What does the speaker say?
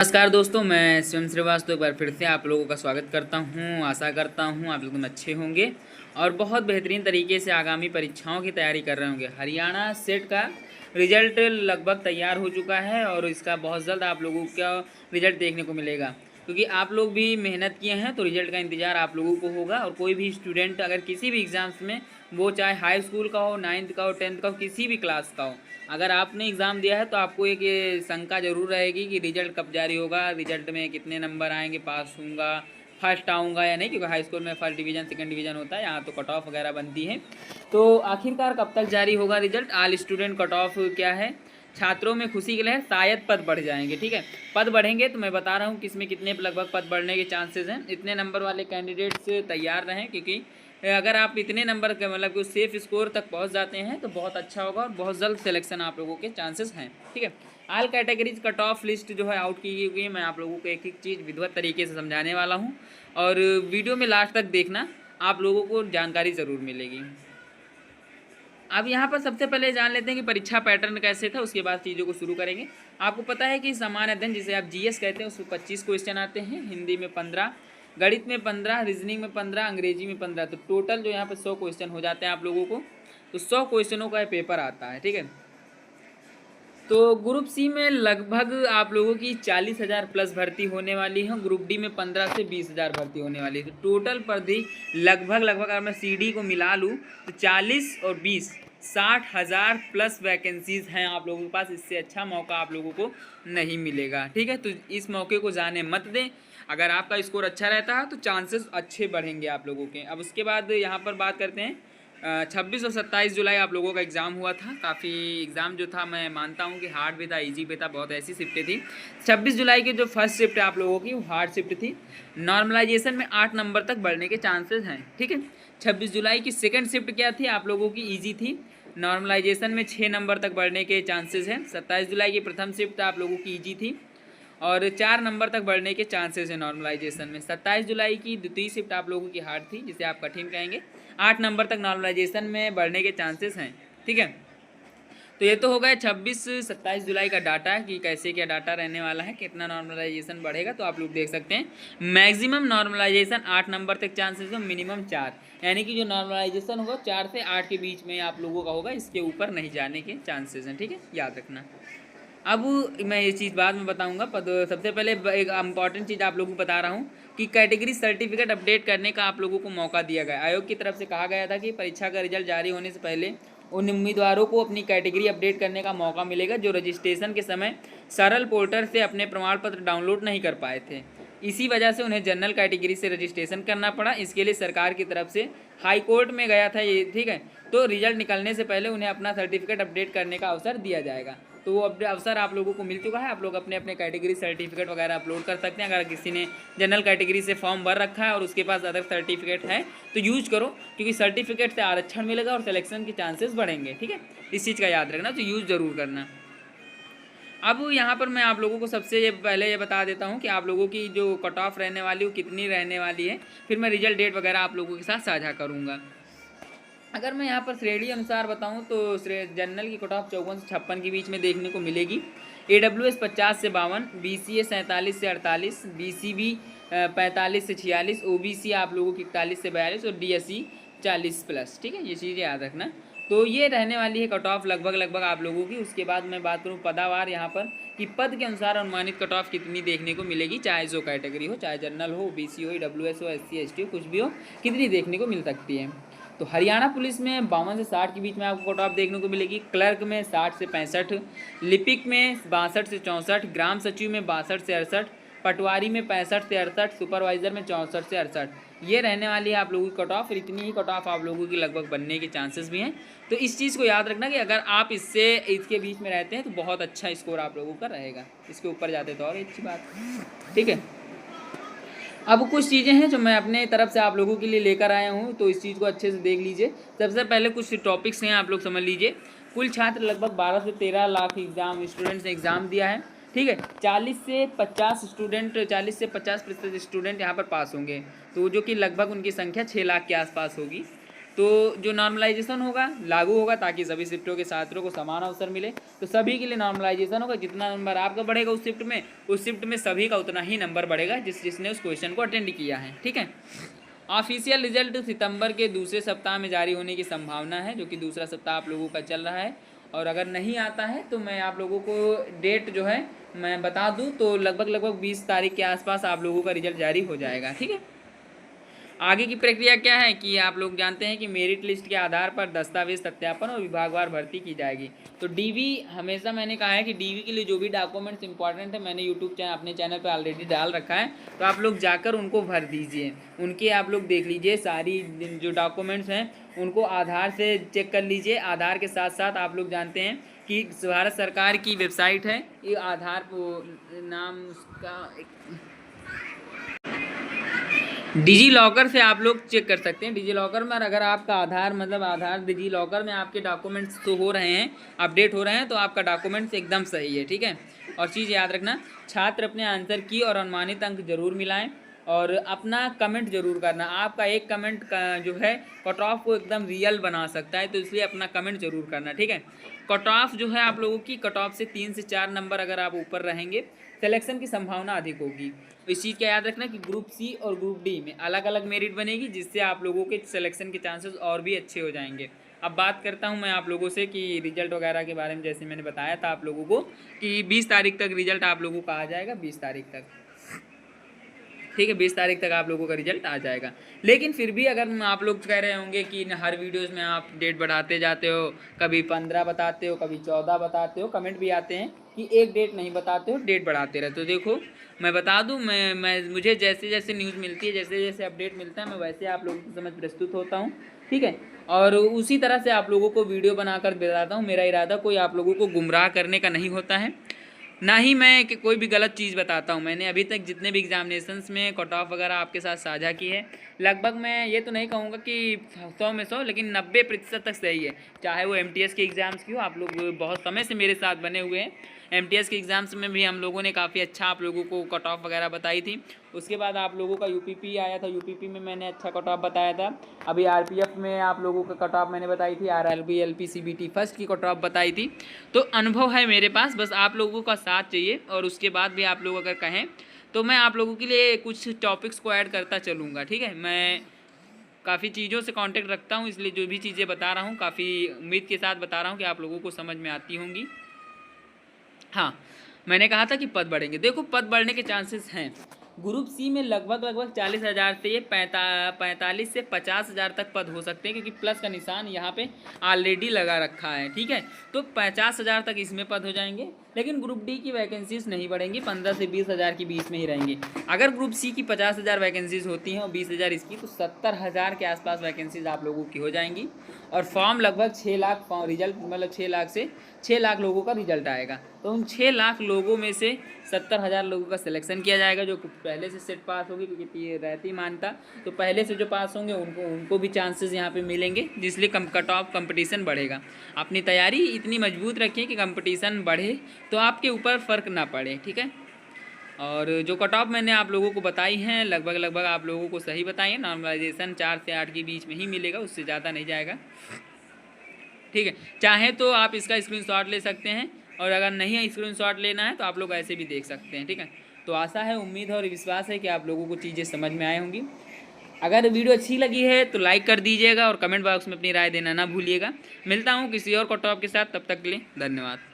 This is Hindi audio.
नमस्कार दोस्तों, मैं स्वयं श्रीवास्तव एक बार फिर से आप लोगों का स्वागत करता हूं। आशा करता हूं आप लोग अच्छे होंगे और बहुत बेहतरीन तरीके से आगामी परीक्षाओं की तैयारी कर रहे होंगे। हरियाणा सेट का रिजल्ट लगभग तैयार हो चुका है और इसका बहुत जल्द आप लोगों का रिजल्ट देखने को मिलेगा, क्योंकि आप लोग भी मेहनत किए हैं तो रिजल्ट का इंतज़ार आप लोगों को होगा। और कोई भी स्टूडेंट अगर किसी भी एग्ज़ाम्स में, वो चाहे हाई स्कूल का हो, 9th का हो, 10th का हो, किसी भी क्लास का हो, अगर आपने एग्ज़ाम दिया है तो आपको एक ये शंका ज़रूर रहेगी कि रिज़ल्ट कब जारी होगा, रिज़ल्ट में कितने नंबर आएंगे, पास होऊंगा, फर्स्ट आऊँगा या नहीं, क्योंकि हाई स्कूल में फर्स्ट डिवीज़न सेकंड डिवीज़न होता है, यहाँ तो कट ऑफ वगैरह बनती है। तो आखिरकार कब तक जारी होगा result? All student cut off क्या है, छात्रों में खुशी के लिए शायद पद बढ़ जाएंगे। ठीक है, पद बढ़ेंगे तो मैं बता रहा हूँ किसमें कितने लगभग पद बढ़ने के चांसेस हैं। इतने नंबर वाले कैंडिडेट्स तैयार रहें, क्योंकि अगर आप इतने नंबर के मतलब कि सेफ स्कोर तक पहुंच जाते हैं तो बहुत अच्छा होगा और बहुत जल्द सिलेक्शन आप लोगों के चांसेस हैं। ठीक है, all categories cut off list जो है आउट की गई है। मैं आप लोगों को एक एक चीज़ विधिवत तरीके से समझाने वाला हूं और वीडियो में लास्ट तक देखना, आप लोगों को जानकारी ज़रूर मिलेगी। अब यहाँ पर सबसे पहले जान लेते हैं कि परीक्षा पैटर्न कैसे था, उसके बाद चीज़ों को शुरू करेंगे। आपको पता है कि सामान्य अध्ययन जिसे आप जीएस कहते हैं उसमें 25 क्वेश्चन आते हैं, हिंदी में 15, गणित में 15, रीजनिंग में 15, अंग्रेजी में 15। तो टोटल जो यहाँ पर 100 क्वेश्चन हो जाते हैं आप लोगों को। तो 100 क्वेश्चनों का पेपर आता है। ठीक है, तो ग्रुप सी में लगभग आप लोगों की 40,000 प्लस भर्ती होने वाली है। ग्रुप डी में 15 से 20,000 भर्ती होने वाली है। तो टोटल पर भी लगभग अगर मैं सी डी को मिला लूँ तो 40 और 20 60,000 प्लस वैकेंसीज हैं आप लोगों के पास। इससे अच्छा मौका आप लोगों को नहीं मिलेगा। ठीक है, तो इस मौके को जाने मत दें। अगर आपका स्कोर अच्छा रहता है तो चांसेस अच्छे बढ़ेंगे आप लोगों के। अब उसके बाद यहाँ पर बात करते हैं 26 और 27 जुलाई आप लोगों का एग्ज़ाम हुआ था। काफ़ी एग्ज़ाम जो था मैं मानता हूँ कि हार्ड भी था, इजी भी था, बहुत ऐसी शिफ्टें थी। 26 जुलाई की जो फर्स्ट शिफ्ट है आप लोगों की वो हार्ड शिफ्ट थी। नॉर्मलाइजेशन में 8 नंबर तक बढ़ने के चांसेस हैं। ठीक है, 26 जुलाई की सेकंड शिफ्ट क्या थी आप लोगों की? ईजी थी। नॉर्मलाइजेशन में 6 नंबर तक बढ़ने के चांसेस हैं। 27 जुलाई की प्रथम शिफ्ट आप लोगों की ईजी थी और 4 नंबर तक बढ़ने के चांसेस हैं नॉर्मलाइजेशन में। 27 जुलाई की द्वितीय शिफ्ट आप लोगों की हार्ड थी, जिसे आप कठिन कहेंगे। 8 नंबर तक नॉर्मलाइजेशन में बढ़ने के चांसेस हैं। ठीक है, तो ये तो हो गया 26-27 जुलाई का डाटा कि कैसे क्या डाटा रहने वाला है, कितना नॉर्मलाइजेशन बढ़ेगा। तो आप लोग देख सकते हैं मैक्सिमम नॉर्मलाइजेशन 8 नंबर तक चांसेस है, मिनिमम 4, यानी कि जो नॉर्मलाइजेशन होगा 4 से 8 के बीच में आप लोगों का होगा, इसके ऊपर नहीं जाने के चांसेस हैं। ठीक है, याद रखना। अब मैं ये चीज़ बाद में बताऊंगा, पर सबसे पहले एक इम्पॉर्टेंट चीज़ आप लोगों को बता रहा हूँ कि कैटेगरी सर्टिफिकेट अपडेट करने का आप लोगों को मौका दिया गया। आयोग की तरफ से कहा गया था कि परीक्षा का रिजल्ट जारी होने से पहले उन उम्मीदवारों को अपनी कैटेगरी अपडेट करने का मौका मिलेगा जो रजिस्ट्रेशन के समय सरल पोर्टल से अपने प्रमाण पत्र डाउनलोड नहीं कर पाए थे। इसी वजह से उन्हें जनरल कैटेगरी से रजिस्ट्रेशन करना पड़ा। इसके लिए सरकार की तरफ से हाई कोर्ट में गया था ये। ठीक है, तो रिजल्ट निकलने से पहले उन्हें अपना सर्टिफिकेट अपडेट करने का अवसर दिया जाएगा। तो वो अवसर आप लोगों को मिल चुका है। आप लोग अपने अपने कैटेगरी सर्टिफिकेट वगैरह अपलोड कर सकते हैं। अगर किसी ने जनरल कैटेगरी से फॉर्म भर रखा है और उसके पास अदर सर्टिफिकेट है तो यूज करो, क्योंकि सर्टिफिकेट से आरक्षण मिलेगा और सिलेक्शन के चांसेस बढ़ेंगे। ठीक है, इस चीज़ का याद रखना, तो यूज ज़रूर करना। अब यहाँ पर मैं आप लोगों को सबसे पहले ये बता देता हूँ कि आप लोगों की जो कट ऑफ रहने वाली वो कितनी रहने वाली है, फिर मैं रिजल्ट डेट वगैरह आप लोगों के साथ साझा करूँगा। अगर मैं यहाँ पर श्रेणी अनुसार बताऊँ तो जनरल की कट ऑफ 54 से 56 के बीच में देखने को मिलेगी। AWS 50 से 52, BCA 47 से 48, BCB 45 से 46, OBC आप लोगों की 41 से 42 और DSE 40 प्लस। ठीक है, ये चीज़ें याद रखना। तो ये रहने वाली है कट ऑफ लगभग आप लोगों की। उसके बाद मैं बात करूँ पदावार यहाँ पर कि पद के अनुसार अनुमानित कट ऑफ कितनी देखने को मिलेगी, चाहे जो कैटेगरी हो, चाहे जनरल हो, BC हो, AWS हो, SC ST हो, कुछ भी हो, कितनी देखने को मिल सकती है। तो हरियाणा पुलिस में 52 से 60 के बीच में आपको कट ऑफ देखने को मिलेगी। क्लर्क में 60 से 65, लिपिक में 62 से 64, ग्राम सचिव में 62 से 68, पटवारी में 65 से 68, सुपरवाइजर में 64 से 68। ये रहने वाली है आप लोगों की कट ऑफ। इतनी ही कट ऑफ आप लोगों की लगभग बनने के चांसेस भी हैं। तो इस चीज़ को याद रखना कि अगर आप इसके बीच में रहते हैं तो बहुत अच्छा स्कोर आप लोगों का रहेगा। इसके ऊपर जाते तो और अच्छी बात। ठीक है, अब कुछ चीज़ें हैं जो मैं अपने तरफ से आप लोगों के लिए लेकर आया हूँ, तो इस चीज़ को अच्छे से देख लीजिए। सबसे पहले कुछ टॉपिक्स हैं, आप लोग समझ लीजिए। कुल छात्र लगभग 12 से 13 लाख स्टूडेंट्स ने एग्ज़ाम दिया है। ठीक है, 40 से 50% स्टूडेंट यहाँ पर पास होंगे, तो जो कि लगभग उनकी संख्या 6 लाख के आसपास होगी। तो जो नॉर्मलाइजेशन होगा लागू होगा ताकि सभी शिफ्टों के छात्रों को समान अवसर मिले। तो सभी के लिए नॉर्मलाइजेशन होगा। जितना नंबर आपका बढ़ेगा उस शिफ्ट में सभी का उतना ही नंबर बढ़ेगा जिसने उस क्वेश्चन को अटेंड किया है, ठीक है। ऑफिशियल रिजल्ट सितंबर के दूसरे सप्ताह में जारी होने की संभावना है, जो कि दूसरा सप्ताह आप लोगों का चल रहा है। और अगर नहीं आता है तो मैं आप लोगों को डेट जो है मैं बता दूं तो लगभग 20 तारीख के आसपास आप लोगों का रिजल्ट जारी हो जाएगा, ठीक है। आगे की प्रक्रिया क्या है कि आप लोग जानते हैं कि मेरिट लिस्ट के आधार पर दस्तावेज सत्यापन और विभागवार भर्ती की जाएगी। तो डीवी हमेशा मैंने कहा है कि डीवी के लिए जो भी डॉक्यूमेंट्स इंपॉर्टेंट है मैंने यूट्यूब चैनल अपने चैनल पे ऑलरेडी डाल रखा है, तो आप लोग जाकर उनको भर दीजिए। उनके आप लोग देख लीजिए सारी जो डॉक्यूमेंट्स हैं उनको आधार से चेक कर लीजिए। आधार के साथ साथ आप लोग जानते हैं कि भारत सरकार की वेबसाइट है, ये आधार नाम उसका डिजी लॉकर से आप लोग चेक कर सकते हैं। डिजी लॉकर में अगर आपका आधार डिजी लॉकर में आपके डॉक्यूमेंट्स तो हो रहे हैं, अपडेट हो रहे हैं, तो आपका डॉक्यूमेंट्स एकदम सही है, ठीक है। और चीज़ याद रखना, छात्र अपने आंसर की और अनुमानित अंक जरूर मिलाएं और अपना कमेंट जरूर करना। आपका एक कमेंट का जो है कट ऑफ को एकदम रियल बना सकता है, तो इसलिए अपना कमेंट जरूर करना, ठीक है। कट ऑफ जो है आप लोगों की कट ऑफ से 3 से 4 नंबर अगर आप ऊपर रहेंगे सिलेक्शन की संभावना अधिक होगी। इस चीज़ का याद रखना कि ग्रुप सी और ग्रुप डी में अलग अलग मेरिट बनेगी, जिससे आप लोगों के सिलेक्शन के चांसेस और भी अच्छे हो जाएंगे। अब बात करता हूं मैं आप लोगों से कि रिजल्ट वगैरह के बारे में। जैसे मैंने बताया था आप लोगों को कि 20 तारीख तक रिजल्ट आप लोगों का आ जाएगा, 20 तारीख तक, ठीक है। 20 तारीख तक आप लोगों का रिजल्ट आ जाएगा। लेकिन फिर भी अगर आप लोग कह रहे होंगे कि हर वीडियोस में आप डेट बढ़ाते जाते हो, कभी 15 बताते हो, कभी 14 बताते हो, कमेंट भी आते हैं कि एक डेट नहीं बताते हो, डेट बढ़ाते रहते हो। देखो मैं बता दूं, मुझे जैसे जैसे न्यूज़ मिलती है, जैसे जैसे अपडेट मिलता है, मैं वैसे आप लोगों के समझ प्रस्तुत होता हूँ, ठीक है। और उसी तरह से आप लोगों को वीडियो बनाकर बताता हूँ। मेरा इरादा कोई आप लोगों को गुमराह करने का नहीं होता है, ना ही मैं कि कोई भी गलत चीज़ बताता हूँ। मैंने अभी तक जितने भी एग्जामिनेशंस में कट ऑफ वगैरह आपके साथ साझा की है, लगभग मैं ये तो नहीं कहूँगा कि 100 में 100, लेकिन 90% तक सही है। चाहे वो MTS के एग्ज़ाम्स की हो, आप लोग बहुत समय से मेरे साथ बने हुए हैं। MTS के एग्ज़ाम्स में भी हम लोगों ने काफ़ी अच्छा आप लोगों को कट ऑफ वगैरह बताई थी। उसके बाद आप लोगों का UPP आया था, UPP में मैंने अच्छा कट ऑफ बताया था। अभी RPF में आप लोगों का कट ऑफ मैंने बताई थी, RRB LP CBT फर्स्ट की कट ऑफ बताई थी। तो अनुभव है मेरे पास, बस आप लोगों का साथ चाहिए। और उसके बाद भी आप लोग अगर कहें तो मैं आप लोगों के लिए कुछ टॉपिक्स को ऐड करता चलूँगा, ठीक है। मैं काफ़ी चीज़ों से कांटेक्ट रखता हूँ, इसलिए जो भी चीज़ें बता रहा हूँ काफ़ी उम्मीद के साथ बता रहा हूँ कि आप लोगों को समझ में आती होंगी। हाँ, मैंने कहा था कि पद बढ़ेंगे। देखो पद बढ़ने के चांसेस हैं। ग्रुप सी में लगभग 40,000 से ये 45 से 50,000 तक पद हो सकते हैं, क्योंकि प्लस का निशान यहाँ पे ऑलरेडी लगा रखा है, ठीक है। तो 50,000 तक इसमें पद हो जाएंगे। लेकिन ग्रुप डी की वैकेंसीज नहीं बढ़ेंगी, 15 से 20,000 के बीच में ही रहेंगी। अगर ग्रुप सी की 50,000 वैकेंसीज होती हैं और 20,000 इसकी, तो 70,000 के आसपास वैकेंसीज आप लोगों की हो जाएंगी। और फॉर्म लगभग 6 लाख रिजल्ट, मतलब 6 लाख से 6 लाख लोगों का रिजल्ट आएगा। तो उन 6 लाख लोगों में से 70,000 लोगों का सिलेक्शन किया जाएगा, जो पहले से सेट पास होगी, क्योंकि ये रहती मानता। तो पहले से जो पास होंगे उनको भी चांसेस यहाँ पे मिलेंगे, जिसलिए कट ऑफ कंपटीशन बढ़ेगा। अपनी तैयारी इतनी मजबूत रखिए कि कंपटीशन बढ़े तो आपके ऊपर फ़र्क ना पड़े, ठीक है। और जो कट ऑफ मैंने आप लोगों को बताई हैं लगभग आप लोगों को सही बताई है। नॉर्मलाइजेशन 4 से 8 के बीच में ही मिलेगा, उससे ज़्यादा नहीं जाएगा, ठीक है। चाहे तो आप इसका स्क्रीनशॉट ले सकते हैं, और अगर नहीं स्क्रीनशॉट लेना है तो आप लोग ऐसे भी देख सकते हैं, ठीक है। तो आशा है, उम्मीद और विश्वास है कि आप लोगों को चीज़ें समझ में आए होंगी। अगर वीडियो अच्छी लगी है तो लाइक कर दीजिएगा और कमेंट बॉक्स में अपनी राय देना ना भूलिएगा। मिलता हूँ किसी और कट ऑफ के साथ, तब तक के लिए धन्यवाद।